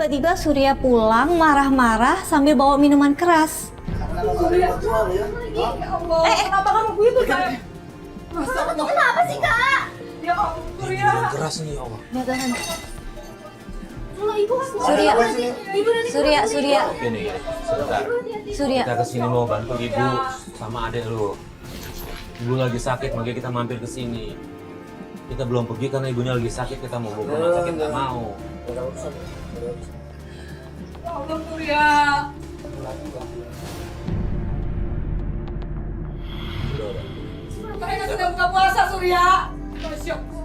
tiba-tiba Surya pulang marah-marah sambil bawa minuman keras. Surya, kenapa kamu begitu, Kak? Kamu kenapa sih, Kak? Ya ampun, Surya. Keras nih ya Allah. Ya Tuhan. Kalau ibu Surya, Surya, Surya, Gini, sebentar. Surya. Kita kesini mau bantu ibu sama adek lu. Ibu lagi sakit, makanya kita mampir ke sini. Kita belum pergi karena ibunya lagi sakit, kita mau bawa ke rumah sakit, nggak mau. Ya Allah, Surya. Mereka sedang buka puasa, Surya. Masya Allah.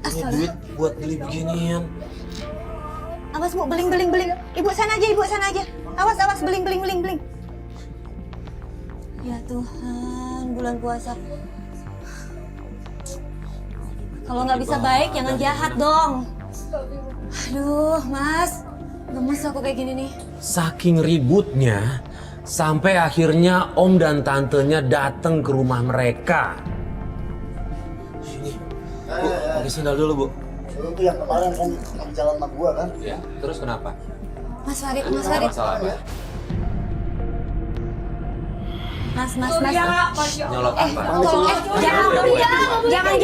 Ini duit buat beli beginian. Awas Bu, beling. Ibu sana aja. Awas, beling. Ya Tuhan, bulan puasa. Kalau nggak bisa baik, jangan jahat dong. Aduh, Mas. Gemes aku kayak gini nih. Saking ributnya, sampai akhirnya om dan tantenya datang ke rumah mereka. Sini, Bu, pakai sandal dulu, Bu. Lu tuh yang kemarin kan kamu jalan sama gua kan? Ya, terus kenapa? Mas Farid. Masalah apa? Mas. Surya, Masya Allah. Nyolot apa? Jangan,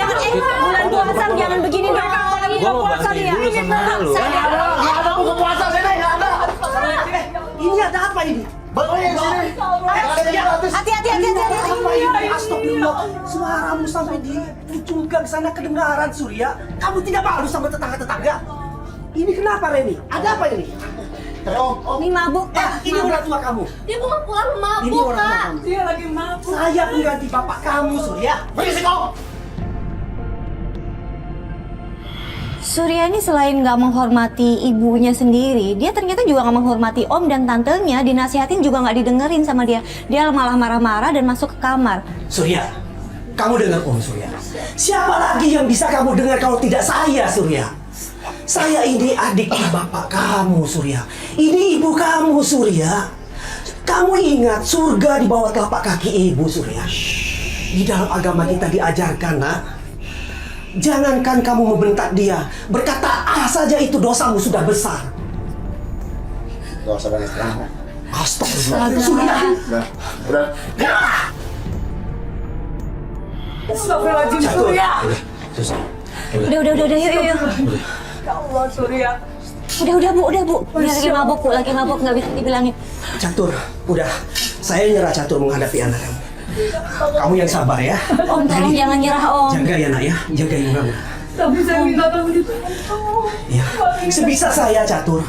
bulan puasa jangan begini dong. Gua mau bantuin dulu sama lu. Nggak ada buka puasa sini, nggak ada. Ini ada apa ini? Bawa yang sini. Nggak ada yang gratis. Hati-hati. Apa ini? Astagfirullah. Suaramu sampai dikucurkan ke sana kedengaran, Surya. Kamu tidak malu sama tetangga-tetangga? Ini kenapa, Reni? Ada apa ini? Om. Ini mabuk, Pak. Ini orang tua kamu. dia bukan pulang Ini mabuk, orang tua Kak. kamu. Dia lagi mabuk. Saya pengganti bapak kamu, Surya. Berisik kau. Surya ini selain nggak menghormati ibunya sendiri, dia ternyata juga nggak menghormati om dan tantenya. Dinasihatin juga nggak didengerin sama dia. Dia malah marah-marah dan masuk ke kamar. Surya, kamu dengar om, Surya. Siapa lagi yang bisa kamu dengar kalau tidak saya, Surya? Saya ini adik bapak kamu, Surya. Ini ibu kamu, Surya. Kamu ingat surga di bawah telapak kaki ibu, Surya. Di dalam agama kita diajarkan, nak. Jangankan kamu membentak dia, berkata ah saja itu dosamu sudah besar. Gak usah banyak terang. Astagfirullah. Surya. Udah. Astagfirullahaladzim, Surya. Susah. Udah, yuk. Ya Allah, Surya. Udah Bu. Dia lagi mabuk, nggak bisa dibilangin. Catur, udah. Saya nyerah Catur menghadapi anak kamu. Kamu yang sabar ya. Om, tolong jangan nyerah, Om. Jaga ya nak ya, jaga ibu kamu. Tapi saya minta kamu ditolong. Ya, sebisa saya Catur.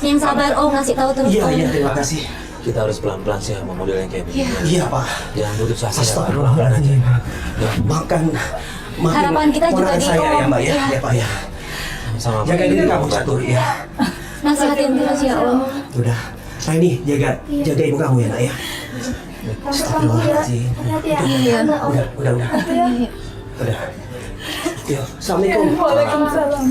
Yang sabar, Om, ngasih tahu terus. Iya, Om. iya, terima kasih. Kita harus pelan-pelan sih sama model yang kayak begini. Iya Pak. Jangan putus asa ya, Pak. Astagfirullahaladzim. Pelan-pelan aja. Ya, Makan Harapan kita juga ponakan di saya ya Om. Mbak ya, Iya. ya Pak ya. sama Jaga diri kamu Catur ya. Nasihatin terus ya, Om. Udah. Nah ini jaga ibu kamu ya nak ya. Astagfirullahaladzim. Iya. Udah. Udah. Yuk, Assalamualaikum. Waalaikumsalam.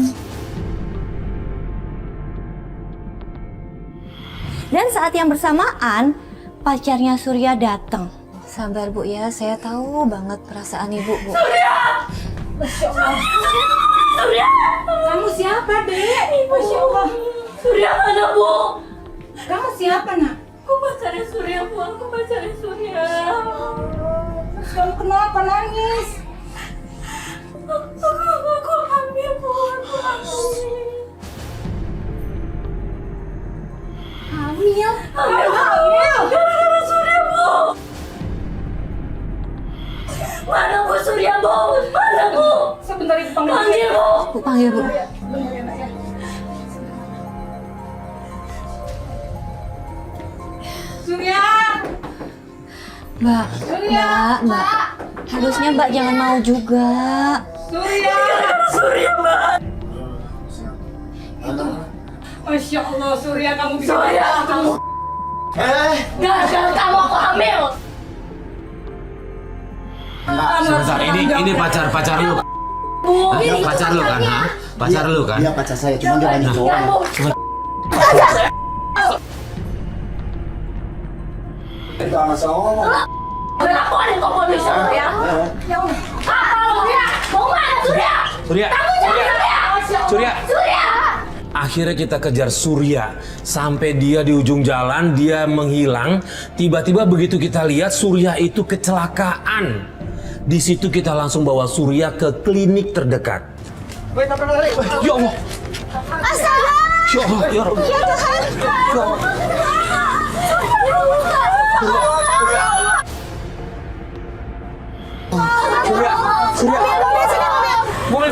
Dan saat yang bersamaan, pacarnya Surya datang. Sabar Bu ya, saya tahu banget perasaan Ibu, Bu. Masya Allah. Surya! Kamu siapa, Dek? Masya Allah. Surya mana, Bu? Kamu siapa, Nak? Aku pacarnya Surya, Bu. Aku pacarnya Surya. Kamu kenapa nangis? Aku hamil, Bu. Aku hamil. Hamil? Hamil? Gara-gara Surya, Bu. Mana Bu Surya, Bu? Mana, Bu? Sebentar Ibu panggil. Panggil, Bu. Bu, panggil Bu. Surya! Mbak. Harusnya Mbak jangan mau juga. Surya! Surya, Mbak. Masya Allah, Surya kamu bisa Surya, kamu. Gara-gara kamu aku hamil. Sebentar, ini pacar lu. Bu, Hah? ini Pacar lu kan? Ha? Pacar lu kan? Iya pacar saya, cuma dia banyak doang. Itu masalah ngomong. Kenapa ada yang kau bisa Surya? Ya Allah. Apa Surya? Mau mana Surya? Surya. Surya. Akhirnya kita kejar Surya sampai dia di ujung jalan, dia menghilang. Tiba-tiba begitu kita lihat Surya itu kecelakaan. Di situ kita langsung bawa Surya ke klinik terdekat. Woi, tabrak lari. Ya Allah. Astaga! Ya Allah, ya Allah. Ya Tuhan! Ya Allah. Surya, Surya. Mobil.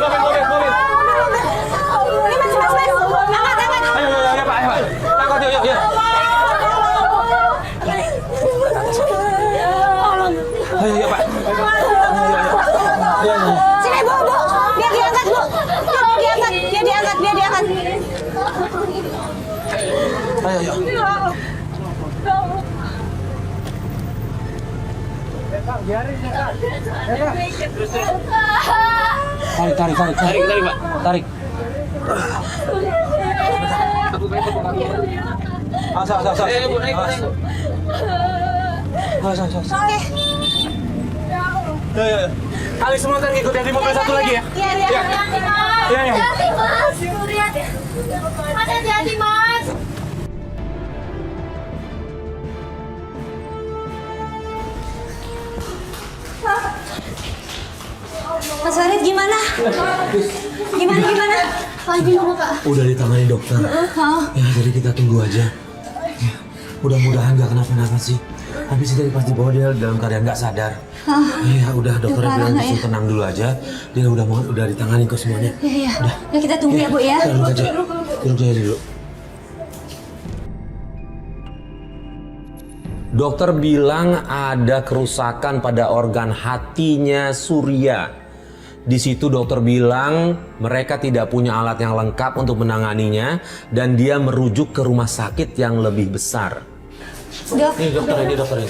Ini mas. Angkat. Ayo Pak, ayo. Angkat, yuk. Ayo Pak. Sini bu. Biar diangkat bu. Biar diangkat. Ayo. Tarik Pak. Tarik. Asal. Oke. Ya. Kalian semua ntar ngikut yang di mobil satu lagi ya? Iya. Iya. Hati-hati mas. Mas Farid gimana? Gimana? Udah ditangani dokter. Ya jadi kita tunggu aja. Ya, mudah-mudahan nggak kenapa-napa sih. Habis itu pas dibawa dia dalam keadaan nggak sadar. Ya udah dokternya bilang disuruh tenang dulu aja. Dia udah ditangani kok semuanya. Iya. Yuk kita tunggu ya Bu ya. Duduk aja dulu. Dokter bilang ada kerusakan pada organ hatinya Surya. Di situ dokter bilang mereka tidak punya alat yang lengkap untuk menanganinya dan dia merujuk ke rumah sakit yang lebih besar. Dok. Ini dokter ini.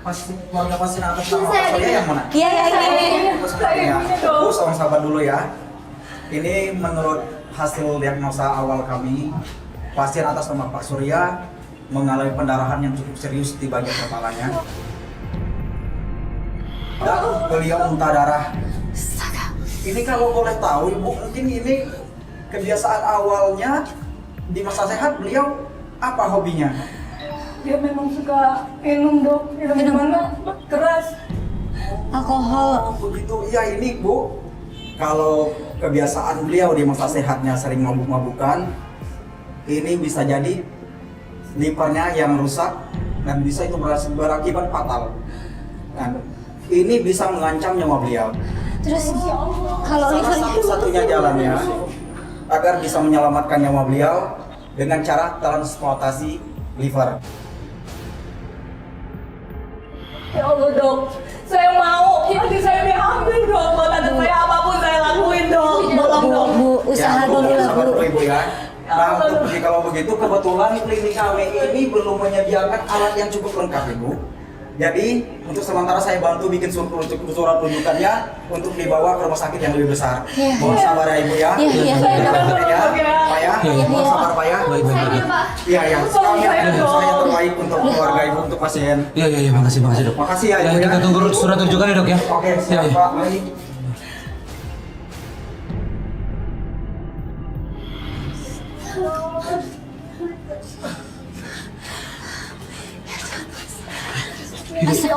Keluarga pasien atas nama Pak Surya yang mana? Iya ini. Ya, Bu, tolong sabar dulu ya. Ini menurut hasil diagnosa awal kami, pasien atas nama Pak Surya mengalami pendarahan yang cukup serius di bagian kepalanya. Dan beliau muntah darah. Ini kalau boleh tahu Ibu, mungkin ini kebiasaan awalnya di masa sehat beliau apa hobinya? Dia memang suka minum dok, minum mana keras. Alkohol. Begitu, ya ini Bu, kalau kebiasaan beliau di masa sehatnya sering mabuk-mabukan, ini bisa jadi livernya yang rusak dan bisa itu berakibat fatal. Dan ini bisa mengancam nyawa beliau. Terus kalau Salah livernya satu-satunya jalannya agar bisa menyelamatkan nyawa beliau dengan cara transplantasi liver. Ya Allah dok, saya mau hati saya diambil dok. Buat anak saya apapun saya lakuin dok. Tolong dok. Bu, usaha Ya, Bu, dulu lah sabar Bu. dulu, Ibu ya. Nah, kalau begitu kebetulan klinik kami ini belum menyediakan alat yang cukup lengkap Ibu. Jadi untuk sementara saya bantu bikin surat rujukannya untuk dibawa ke rumah sakit yang lebih besar. Iya. Mohon sabar ya Ibu ya. Iya. Pak ya. Mohon sabar Pak ya. Baik. Iya ya. Kami akan berusaha yang terbaik untuk keluarga Ibu, untuk pasien. Iya, makasih dok. Makasih ya Ibu ya. Kita tunggu surat rujukan ya dok ya. Oke, siap Ya. Pak. Mari.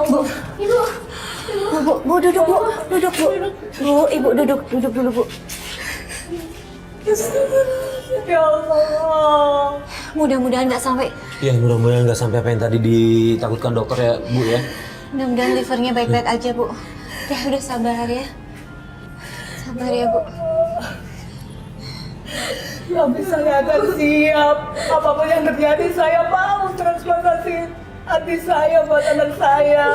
Bu. Bu, duduk Bu. Bu, Ibu duduk dulu Bu. Ya Allah. Mudah-mudahan nggak sampai. Ya mudah-mudahan nggak sampai apa yang tadi ditakutkan dokter ya Bu ya. Mudah-mudahan livernya baik-baik aja Bu. Udah sabar ya. Sabar ya Bu. Tapi saya akan siap. Apapun yang terjadi saya mau transplantasi hati saya buat anak saya.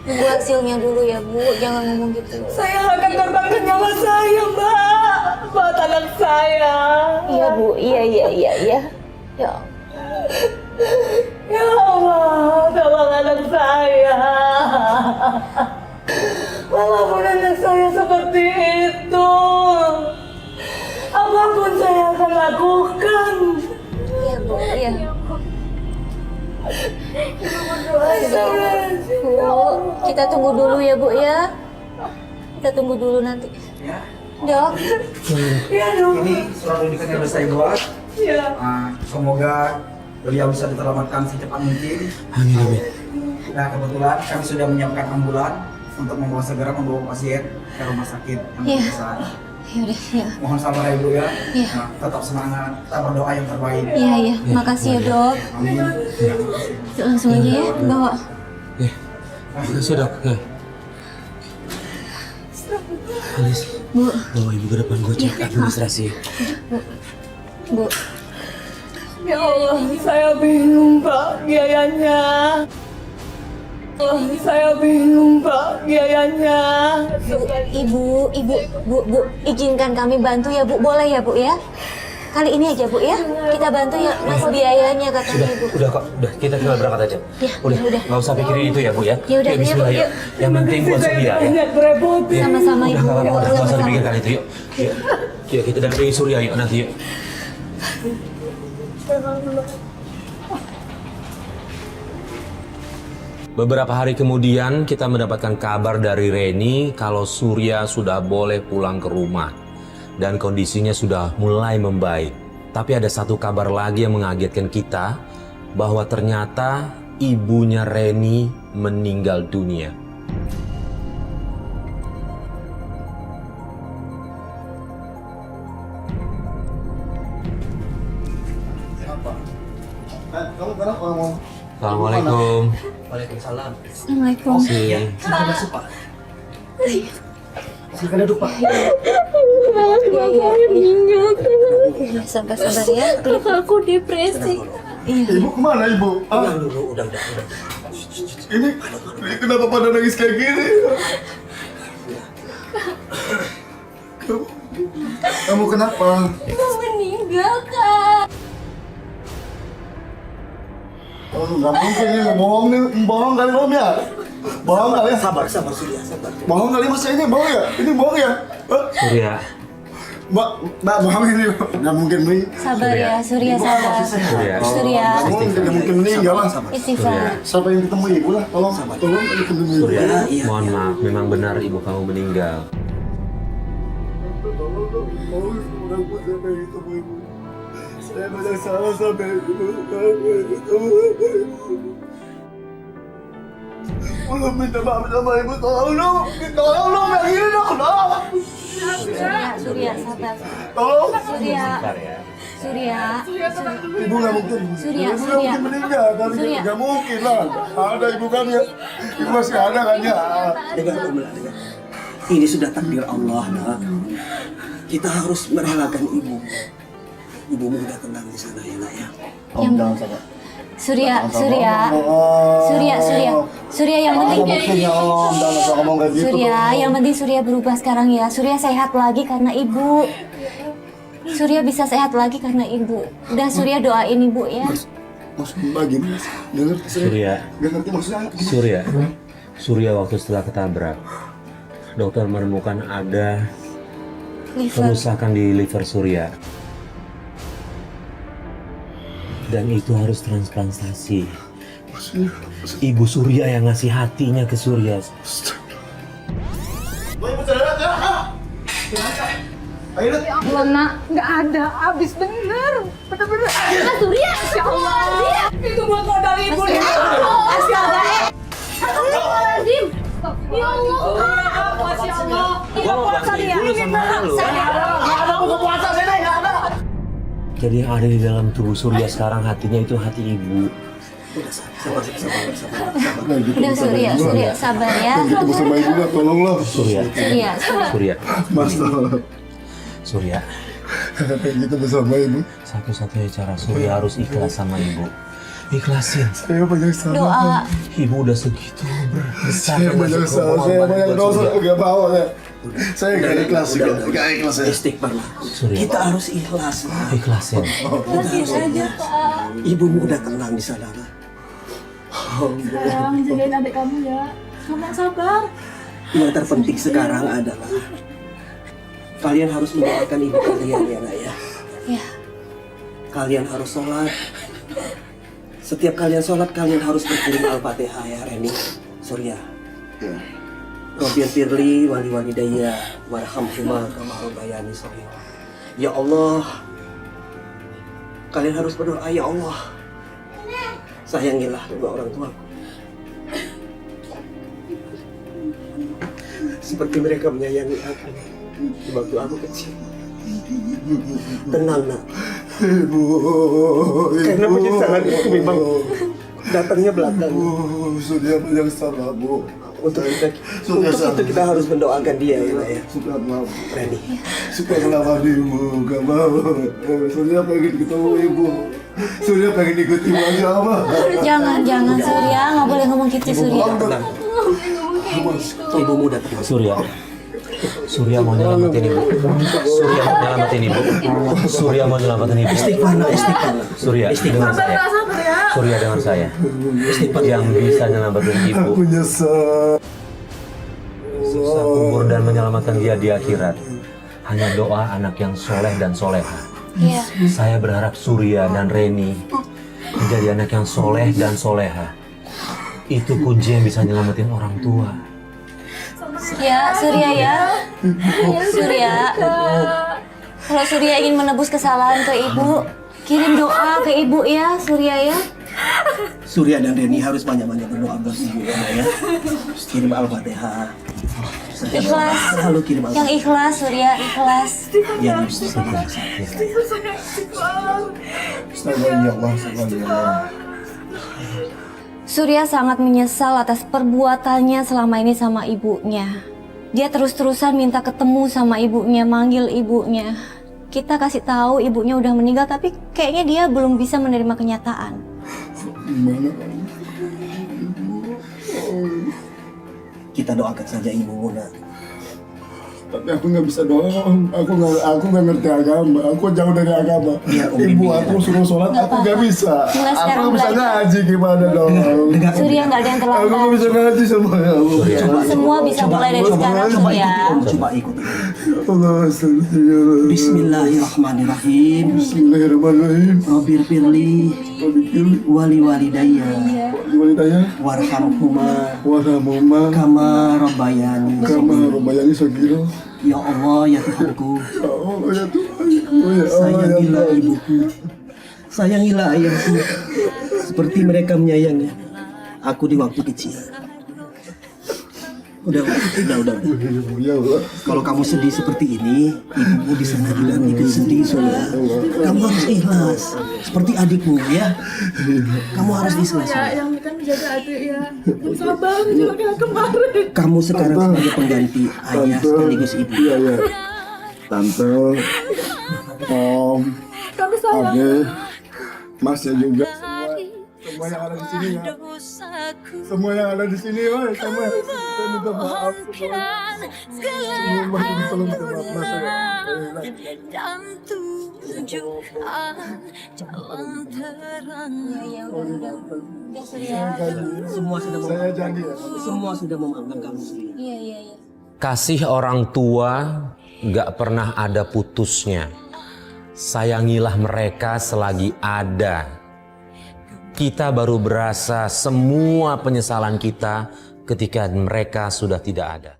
Tunggu hasilnya dulu ya Bu. Jangan ngomong gitu. Saya akan korbankan nyawa saya, Mbak, buat anak saya. Iya Bu. Iya. Ya. Ya Allah, tolong anak saya. Walaupun anak saya seperti itu, apapun saya akan lakukan. Iya Bu. Iya. Bu, kita tunggu dulu ya Bu ya. Kita tunggu dulu nanti. Ya. Dok, Ini surat rujukan yang sudah saya buat. Iya. Semoga beliau bisa diselamatkan secepat mungkin. Amin, amin. Nah kebetulan kami sudah menyiapkan ambulan untuk segera membawa pasien ke rumah sakit yang Iya. besar. yaudah ya. Mohon sabar ya Ibu ya. Iya. Nah, tetap semangat, kita berdoa yang terbaik. Iya iya, makasih ya Dok. Amin. Langsung aja ya bawa. Ya, makasih dok. Ya. Alis, Bu, bawa ibu ke depan gue cek administrasi. Bu. Ya Allah, saya bingung Pak biayanya. Saya bingung Pak biayanya. Bu, Bu, izinkan kami bantu ya Bu, boleh ya Bu ya? Kali ini aja Bu ya, kita bantu ya Mas biayanya katanya Ibu. Udah kok, udah kita tinggal berangkat aja. Ya, udah, nggak usah pikirin itu ya Bu ya. Ya udah, Yuk, bismillah yuk, yuk. Yang penting buat Surya ya. Banyak berepotin. Sama-sama Udah Ibu. nggak apa-apa, nggak usah Sama-sama. dipikirkan itu yuk. Yuk, kita dampingi Surya yuk nanti yuk. Beberapa hari kemudian kita mendapatkan kabar dari Reni kalau Surya sudah boleh pulang ke rumah dan kondisinya sudah mulai membaik. Tapi ada satu kabar lagi yang mengagetkan kita bahwa ternyata ibunya Reni meninggal dunia. Kamu kenapa ngomong? Assalamualaikum. Waalaikumsalam. Assalamualaikum. Silakan masuk Pak. Silakan duduk Pak. Iya, sabar-sabar ya. Aku depresi. Ibu kemana ibu? Udah dulu, udah. Ini kenapa pada nangis kayak gini? Kamu kenapa? Meninggal Kak. Oh, nggak mungkin ini bohong kali om ya? Bohong kali ya? Sabar Surya, sabar. Bohong kali mas ini bohong ya? Ini bohong ya? Surya. Mbak bohong ini nggak mungkin nih. Sabar ya, Surya sabar. Surya. Surya, Nggak mungkin meninggal lah. istighfar. Siapa yang ketemu ibu lah? Tolong ketemu ibu. Surya, Iya. mohon maaf, memang benar ibu kamu meninggal. Saya banyak salah sampai ibu. Belum minta maaf sama ibu, tolong dong yang ini dong. Surya, sabar. Tolong. Surya, Surya, Ibu nggak mungkin. Surya, Ibu nggak Surya. mungkin meninggal. Kan Surya. nggak mungkin lah. Ada ibu kan ya. Ibu masih ada kan ya. Dengar. Ini sudah takdir Allah, Nak. Kita harus merelakan ibu. Ibumu udah tenang di sana ya, Nak ya. Om jangan sabar. Surya, Jangan Surya, sabar. Surya yang Apa penting. maksudnya om? Jangan usah ngomong kayak gitu. Surya, yang penting Surya berubah sekarang ya. Surya sehat lagi karena ibu. Surya bisa sehat lagi karena ibu. Udah Surya doain ibu ya. Maksud bagaimana? Nggak ngerti saya. Surya. Nggak ngerti maksudnya. Surya waktu setelah ketabrak, dokter menemukan ada Liver. kerusakan di liver Surya. Dan itu harus transplantasi. Maksudnya. Ibu Surya yang ngasih hatinya ke Surya. Ibu cerewet ya. Ayo lihat. Allah nak, nggak ada, habis bener. Bener-bener. Surya, Masya Allah. Itu buat modal ibu nih. Astagfirullahaladzim. Ya Allah, Masya Allah. Gua mau bantuin dulu sama lu. Nggak ada buka puasa sini, nggak ada. Jadi yang ada di dalam tubuh Surya sekarang hatinya itu hati ibu. Udah sabar. Udah Surya, Surya sabar ya. Ketemu sama ibu lah, tolonglah. Surya. Surya. Mas, tolong. Surya. Kayak gitu bersama ibu. Satu-satunya cara Surya harus ikhlas sama ibu. Ikhlasin. Saya banyak salah. Doa. Ibu udah segitu besar. Saya banyak salah. Saya banyak dosa. Gak mau saya. Saya gak ikhlas. Gak ikhlas saya. Istighfar, Nak. Surya. Kita harus ikhlas, Nak. Ikhlasin. Ibumu udah tenang di sana, Nak. Sayang, jagain adik kamu ya. Kamu yang sabar. Yang terpenting sekarang adalah kalian harus mendoakan ibu kalian ya, Nak ya. Ya. Kalian harus sholat Setiap kalian sholat, kalian harus berkirim Al-Fatihah ya, Reni. Surya. Ya. Rabbir firli wali walidayya warhamhuma kama rabbayani shaghira. Ya Allah, kalian harus berdoa, ya Allah, sayangilah kedua orang tuaku seperti mereka menyayangi aku di waktu aku kecil. Tenang nak, Ibu. karena penyesalan itu memang datangnya belakang. Surya yang salah, Bu. Untuk Sudah itu kita harus mendoakan dia ya. Sudah maaf. Reni. Suka ngelawan ibu, gak mau. Surya pengen ketemu ibu. Surya pengen ikut ibu aja apa? Jangan Surya, nggak boleh ngomong gitu Surya. Tenang. Ibumu datang. Surya. Surya mau nyelamatin ibu. Surya mau nyelamatin ibu. Surya mau nyelamatin ibu. Istighfar nak, istighfar. Surya, dengar saya. Surya dengar saya. Istighfar. Yang bisa nyelamatin ibu, Aku nyesal. susah kubur dan menyelamatkan dia di akhirat. Hanya doa anak yang soleh dan soleha. Iya. Saya berharap Surya dan Reni menjadi anak yang soleh dan soleha. Itu kunci yang bisa nyelamatin orang tua. Ya, Surya ya. Surya. Kalau Surya ingin menebus kesalahan ke ibu, kirim doa ke ibu ya, Surya ya. Surya dan Reni harus banyak-banyak berdoa buat ibu ya. Kirim Al-Fatihah. Ikhlas. Selalu kirim Yang Al-Fatihah. ikhlas, Surya, ikhlas. Ya, Sabar ya Allah, sabar ya Allah. Surya sangat menyesal atas perbuatannya selama ini sama ibunya. Dia terus-terusan minta ketemu sama ibunya, manggil ibunya. Kita kasih tahu ibunya udah meninggal, tapi kayaknya dia belum bisa menerima kenyataan. Gimana? kita doakan saja ibumu nak. Tapi aku nggak bisa doa, aku nggak ngerti agama, aku jauh dari agama. Ya, Ibu aku suruh sholat, aku nggak bisa. Mulai Aku sekarang nggak bisa belajar. ngaji gimana dong? Dengar Surya nggak ada yang Aku nggak terlambat. bisa ngaji sama kamu. Semua bisa mulai dari sekarang ya. Coba ikuti. Allah astagfirullah. Bismillahirrahmanirrahim. Bismillahirrahmanirrahim. Rabbir firli wali walidayya Walidayah, warhamhuma warahmumma, kama rabbayani kama shaghira. robayani sagiro. Ya Allah ya Tuhanku, Oh ya Tuhan, oh ya Allah ya sayangilah Allah. ibuku, sayangilah ayahku seperti mereka menyayangi aku di waktu kecil. Udah. Ya Allah. Kalau kamu sedih seperti ini, ibumu di sana juga ikut sedih, Surya. Kamu harus ikhlas, seperti adikmu ya. Kamu harus ikhlas. Ya, yang kan menjaga adik ya. Yang sabar juga kayak kemarin. Kamu sekarang sebagai pengganti ayah sekaligus ibu. Iya ya. Tante, Om, Kami sayang. Ade, Masnya juga. Semua yang ada di sini ya. Semua yang ada di sini, woi, sama. Saya minta maaf semua. Semua masih tolong minta maaf Mas ya. Dan tunjukkan jalan terang. Semua sudah Saya janji ya. semua sudah memaafkan kamu. Iya. Kasih orang tua gak pernah ada putusnya. Sayangilah mereka selagi ada. Kita baru berasa semua penyesalan kita ketika mereka sudah tidak ada.